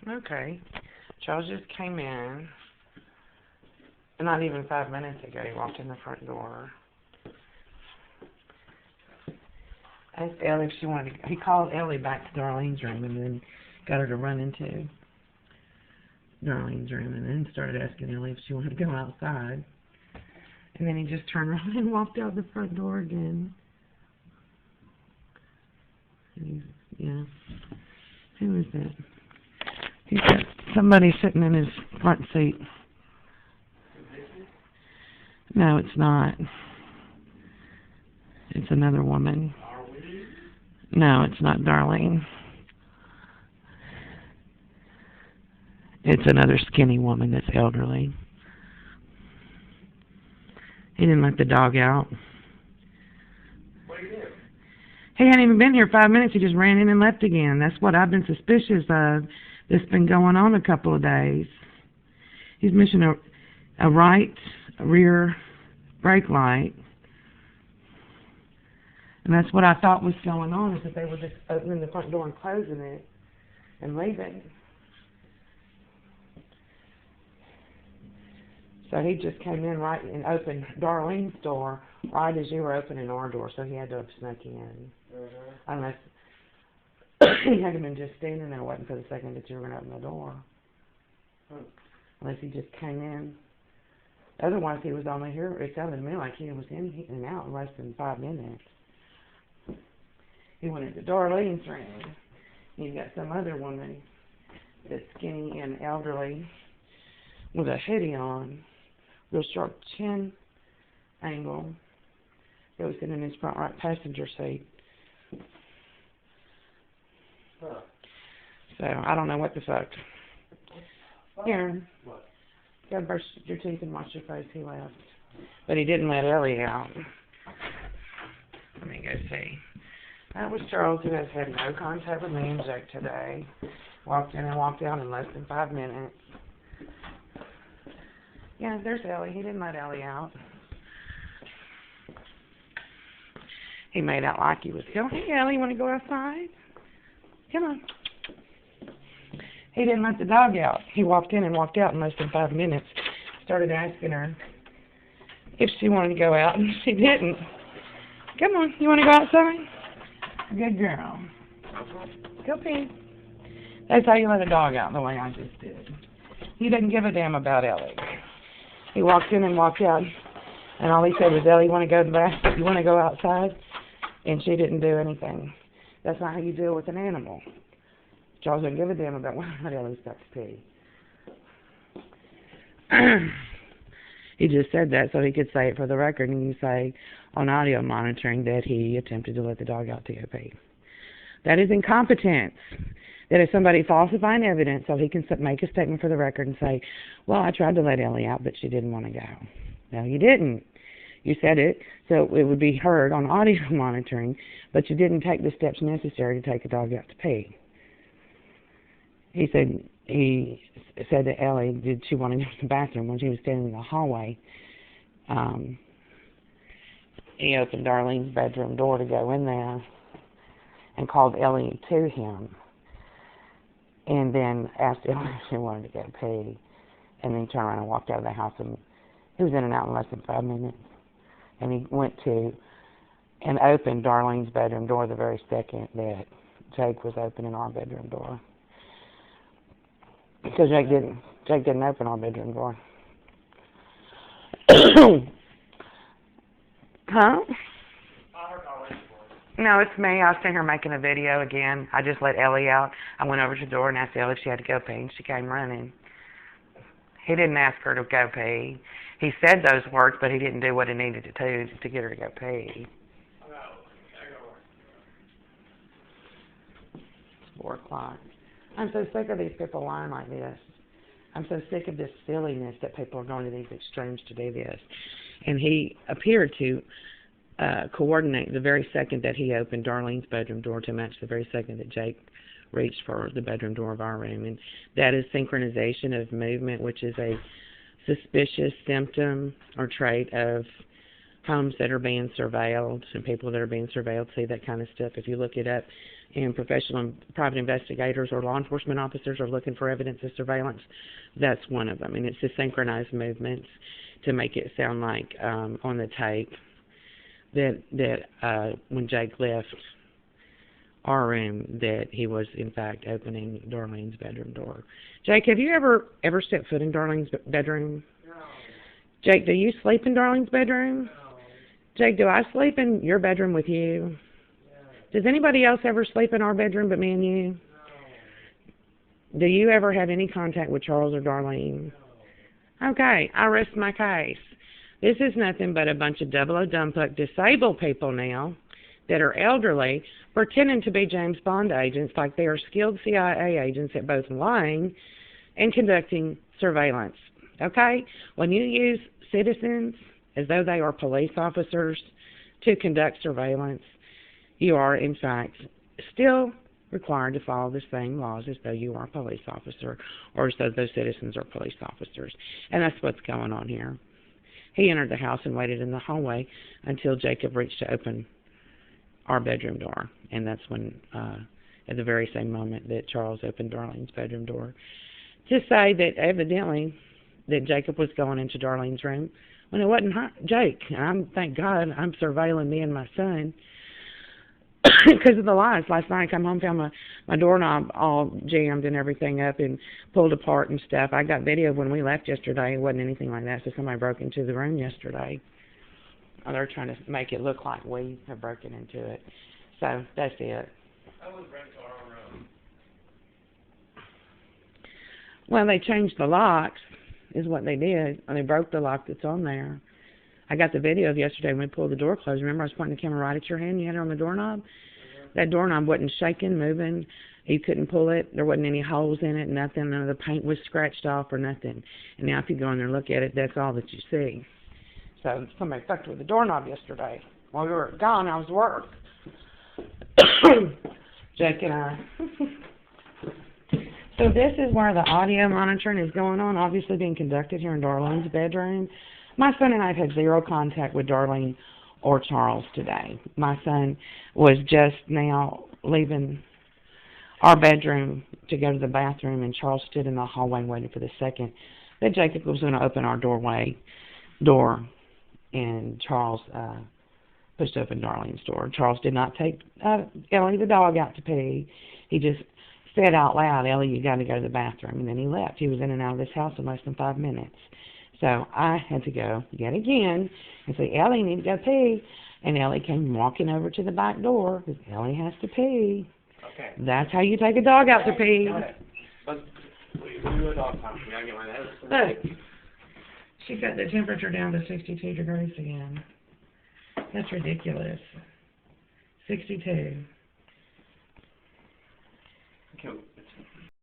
Okay. Charles just came in. Not even 5 minutes ago, he walked in the front door. I asked Ellie if she wanted to. He called Ellie back to Darlene's room and then got her to run into Darlene's room and then started asking Ellie if she wanted to go outside. And then he just turned around and walked out the front door again. And yeah. Who is that? He's got somebody sitting in his front seat. No, it's not. It's another woman. No, it's not Darlene. It's another skinny woman that's elderly. He didn't let the dog out. What do you do? He hadn't even been here 5 minutes. He just ran in and left again. That's what I've been suspicious of. That's been going on a couple of days. He's missing a right rear brake light. And that's what I thought was going on, is that they were just opening the front door and closing it and leaving. So he just came in right and opened Darlene's door right as you were opening our door, so he had to have snuck in. Unless he hadn't been just standing there waiting for the second that you were going to open the door. Unless he just came in. Otherwise, he was only here. It sounded to me like he was in and out in less than 5 minutes. He went into Darlene's room. He's got some other woman that's skinny and elderly with a hoodie on, real sharp chin angle. He was sitting in his front right passenger seat. So, I don't know what the fuck. Here. What? Go brush your teeth and wash your face. He left. But he didn't let Ellie out. Let me go see. That was Charles, who has had no contact with me and Jake today. Walked in and walked out in less than 5 minutes. Yeah, there's Ellie. He didn't let Ellie out. He made out like he was going, hey, Ellie, you want to go outside? Come on. He didn't let the dog out. He walked in and walked out in less than 5 minutes. Started asking her if she wanted to go out, and she didn't. Come on, you want to go outside? Good girl. Go pee. That's how you let a dog out, the way I just did. He didn't give a damn about Ellie. He walked in and walked out, and all he said was, Ellie, you want to go to the bathroom? You want to go outside? And she didn't do anything. That's not how you deal with an animal. Charles didn't give a damn about what Ellie's got to pee. He just said that so he could say it for the record, and you say on audio monitoring that he attempted to let the dog out to go pee. That is incompetence. That is somebody falsifying evidence so he can make a statement for the record and say, well, I tried to let Ellie out, but she didn't want to go. No, you didn't. You said it so it would be heard on audio monitoring, but you didn't take the steps necessary to take a dog out to pee. He said to Ellie, did she want to go to the bathroom when she was standing in the hallway? He opened Darlene's bedroom door to go in there and called Ellie to him, and then asked Ellie if she wanted to go pee, and then turned around and walked out of the house, and he was in and out in less than 5 minutes. And he went to and opened Darlene's bedroom door the very second that Jake was opening our bedroom door. Because Jake didn't open our bedroom door. Huh? No, it's me. I was sitting here making a video again. I just let Ellie out. I went over to the door and asked Ellie if she had to go pee, and she came running. He didn't ask her to go pee. He said those words, but he didn't do what he needed to do to get her to go pee. It's 4 o'clock. I'm so sick of these people lying like this. I'm so sick of this silliness that people are going to these extremes to do this. And he appeared to coordinate the very second that he opened Darlene's bedroom door to match the very second that Jake reached for the bedroom door of our room. And that is synchronization of movement, which is a suspicious symptom or trait of homes that are being surveilled and people that are being surveilled see that kind of stuff. If you look it up, and professional and private investigators or law enforcement officers are looking for evidence of surveillance, that's one of them. And it's the synchronized movements to make it sound like on the tape that when Jake left our room that he was in fact opening Darlene's bedroom door. Jake, have you ever stepped foot in Darlene's bedroom? No. Jake, do you sleep in Darlene's bedroom? No. Jake, do I sleep in your bedroom with you? Yeah. Does anybody else ever sleep in our bedroom but me and you? No. Do you ever have any contact with Charles or Darlene? No. Okay, I rest my case. This is nothing but a bunch of double-o-dumpuck disabled people now that are elderly pretending to be James Bond agents like they are skilled CIA agents at both lying and conducting surveillance. Okay? When you use citizens as though they are police officers to conduct surveillance, you are, in fact, still required to follow the same laws as though you are a police officer or as though those citizens are police officers. And that's what's going on here. He entered the house and waited in the hallway until Jacob reached to open our bedroom door. And that's when, at the very same moment that Charles opened Darlene's bedroom door, to say that evidently that Jacob was going into Darlene's room when it wasn't Jake. Thank God, I'm surveilling me and my son because of the lies. Last night I come home, found my doorknob all jammed and everything up and pulled apart and stuff. I got video of when we left yesterday. It wasn't anything like that, so somebody broke into the room yesterday. They're trying to make it look like we have broken into it. So that's it. I was renting our room. Well, they changed the locks, is what they did. Or they broke the lock that's on there. I got the video of yesterday when we pulled the door closed. Remember I was pointing the camera right at your hand? You had it on the doorknob? Mm-hmm. That doorknob wasn't shaking, moving. You couldn't pull it. There wasn't any holes in it, nothing. None of the paint was scratched off or nothing. And now if you go in there and look at it, that's all that you see. So somebody fucked with the doorknob yesterday. While we were gone, I was at work. Jake and I. So this is where the audio monitoring is going on, obviously being conducted here in Darlene's bedroom. My son and I have had zero contact with Darlene or Charles today. My son was just now leaving our bedroom to go to the bathroom, and Charles stood in the hallway waiting for the second that Jacob was going to open our door. And Charles pushed open Darlene's door. Charles did not take Ellie, the dog, out to pee. He just said out loud, Ellie, you got to go to the bathroom. And then he left. He was in and out of this house in less than 5 minutes. So I had to go yet again and say, Ellie, you need to go pee. And Ellie came walking over to the back door because Ellie has to pee. Okay. That's how you take a dog out to pee. Got it. We do a dog time. Can I get my nose? Look. She got the temperature down to 62 degrees again. That's ridiculous. 62. Okay.